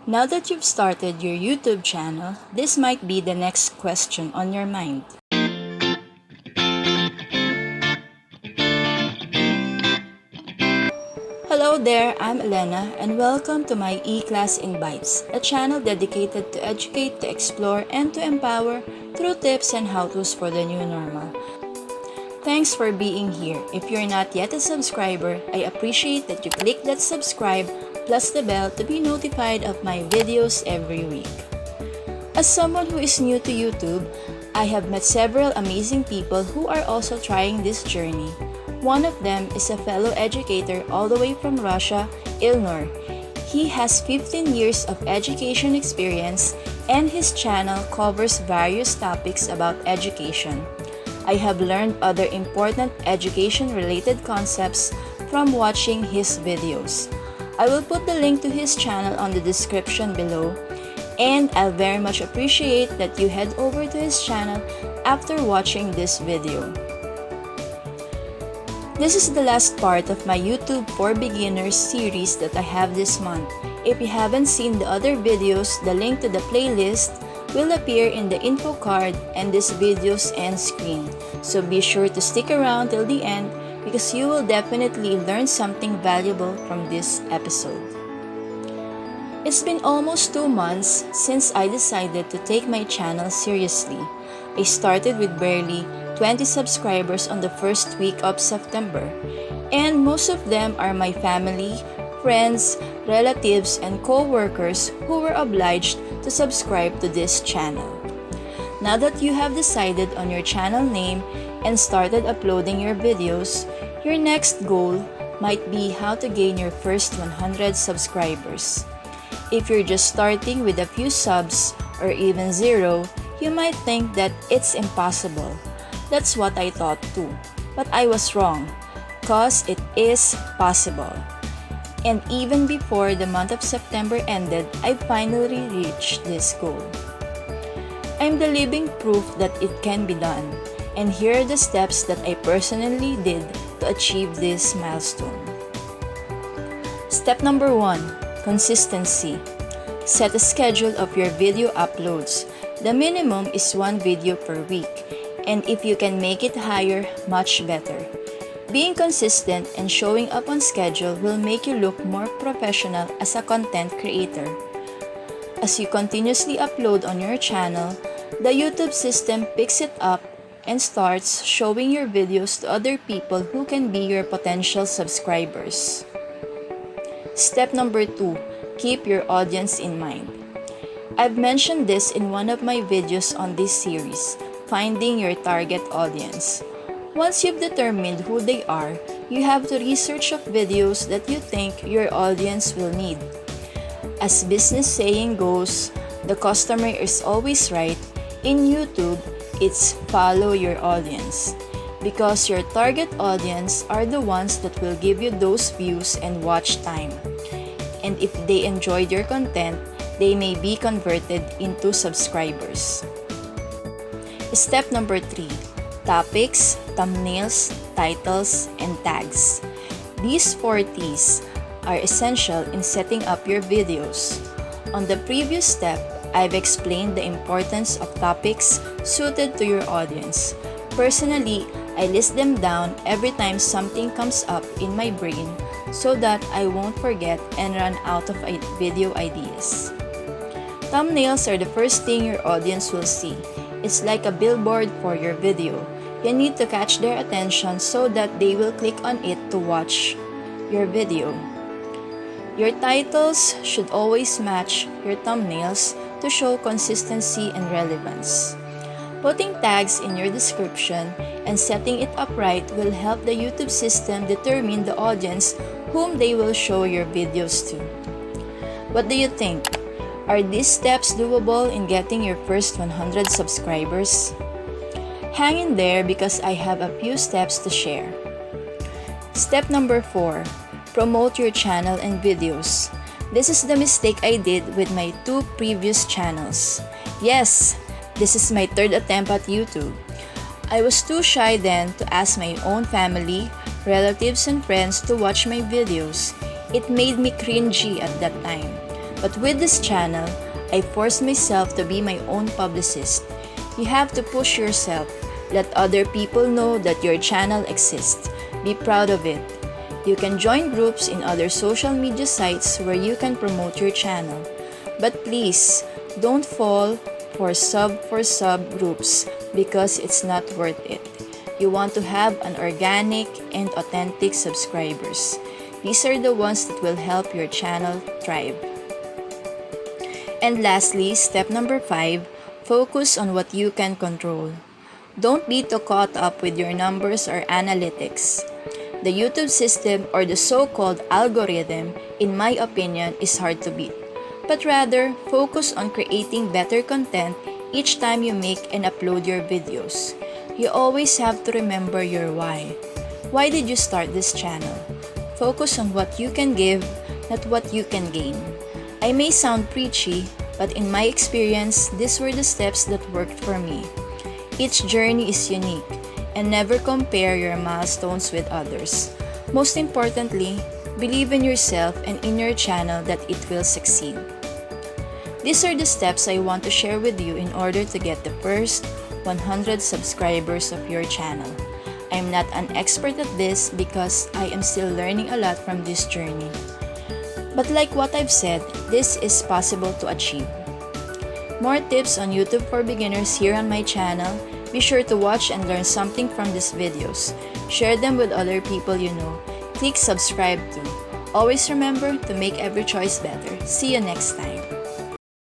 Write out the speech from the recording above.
Now that you've started your YouTube channel, this might be the next question on your mind. Hello there, I'm Elena and welcome to my e-class in Bytes, a channel dedicated to educate, to explore, and to empower through tips and how-tos for the new normal. Thanks for being here. If you're not yet a subscriber, I appreciate that you click that subscribe plus the bell to be notified of my videos every week. As someone who is new to YouTube, I have met several amazing people who are also trying this journey. One of them is a fellow educator all the way from Russia, Ilnur. He has 15 years of education experience and his channel covers various topics about education. I have learned other important education-related concepts from watching his videos. I will put the link to his channel on the description below, and I'll very much appreciate that you head over to his channel after watching this video. This is the last part of my YouTube for Beginners series that I have this month. If you haven't seen the other videos, the link to the playlist will appear in the info card and this video's end screen. So be sure to stick around till the end because you will definitely learn something valuable from this episode. It's been almost 2 months since I decided to take my channel seriously. I started with barely 20 subscribers on the first week of September, and most of them are my family, friends, relatives, and co-workers who were obliged to subscribe to this channel. Now that you have decided on your channel name and started uploading your videos, your next goal might be how to gain your first 100 subscribers. If you're just starting with a few subs or even 0, you might think that it's impossible. That's what I thought too, but I was wrong, cause it is possible. And even before the month of September ended, I finally reached this goal. I'm the living proof that it can be done, and here are the steps that I personally did to achieve this milestone. Step number 1. Consistency. Set a schedule of your video uploads. The minimum is 1 video per week, and if you can make it higher, much better. Being consistent and showing up on schedule will make you look more professional as a content creator. As you continuously upload on your channel, the YouTube system picks it up and starts showing your videos to other people who can be your potential subscribers. Step number 2. Keep your audience in mind. I've mentioned this in one of my videos on this series, Finding Your Target Audience. Once you've determined who they are, you have to research of videos that you think your audience will need. As business saying goes, the customer is always right. In YouTube, it's follow your audience. Because your target audience are the ones that will give you those views and watch time. And if they enjoyed your content, they may be converted into subscribers. Step number 3. Topics, thumbnails, titles, and tags. These 4 T's are essential in setting up your videos. On the previous step, I've explained the importance of topics suited to your audience. Personally, I list them down every time something comes up in my brain so that I won't forget and run out of video ideas. Thumbnails are the first thing your audience will see. It's like a billboard for your video. You need to catch their attention so that they will click on it to watch your video. Your titles should always match your thumbnails to show consistency and relevance. Putting tags in your description and setting it up right will help the YouTube system determine the audience whom they will show your videos to. What do you think? Are these steps doable in getting your first 100 subscribers? Hang in there because I have a few steps to share. Step number 4. Promote your channel and videos. This is the mistake I did with my 2 previous channels. Yes, this is my 3rd attempt at YouTube. I was too shy then to ask my own family, relatives, and friends to watch my videos. It made me cringy at that time. But with this channel, I forced myself to be my own publicist. You have to push yourself. Let other people know that your channel exists. Be proud of it. You can join groups in other social media sites where you can promote your channel. But please, don't fall for sub groups because it's not worth it. You want to have an organic and authentic subscribers. These are the ones that will help your channel thrive. And lastly, step number 5, focus on what you can control. Don't be too caught up with your numbers or analytics. The YouTube system, or the so-called algorithm, in my opinion, is hard to beat. But rather, focus on creating better content each time you make and upload your videos. You always have to remember your why. Why did you start this channel? Focus on what you can give, not what you can gain. I may sound preachy, but in my experience, these were the steps that worked for me. Each journey is unique, and never compare your milestones with others. Most importantly, believe in yourself and in your channel that it will succeed. These are the steps I want to share with you in order to get the first 100 subscribers of your channel. I am not an expert at this because I am still learning a lot from this journey. But like what I've said, this is possible to achieve. More tips on YouTube for beginners here on my channel. Be sure to watch and learn something from these videos. Share them with other people you know. Click subscribe too. Always remember to make every choice better. See you next time.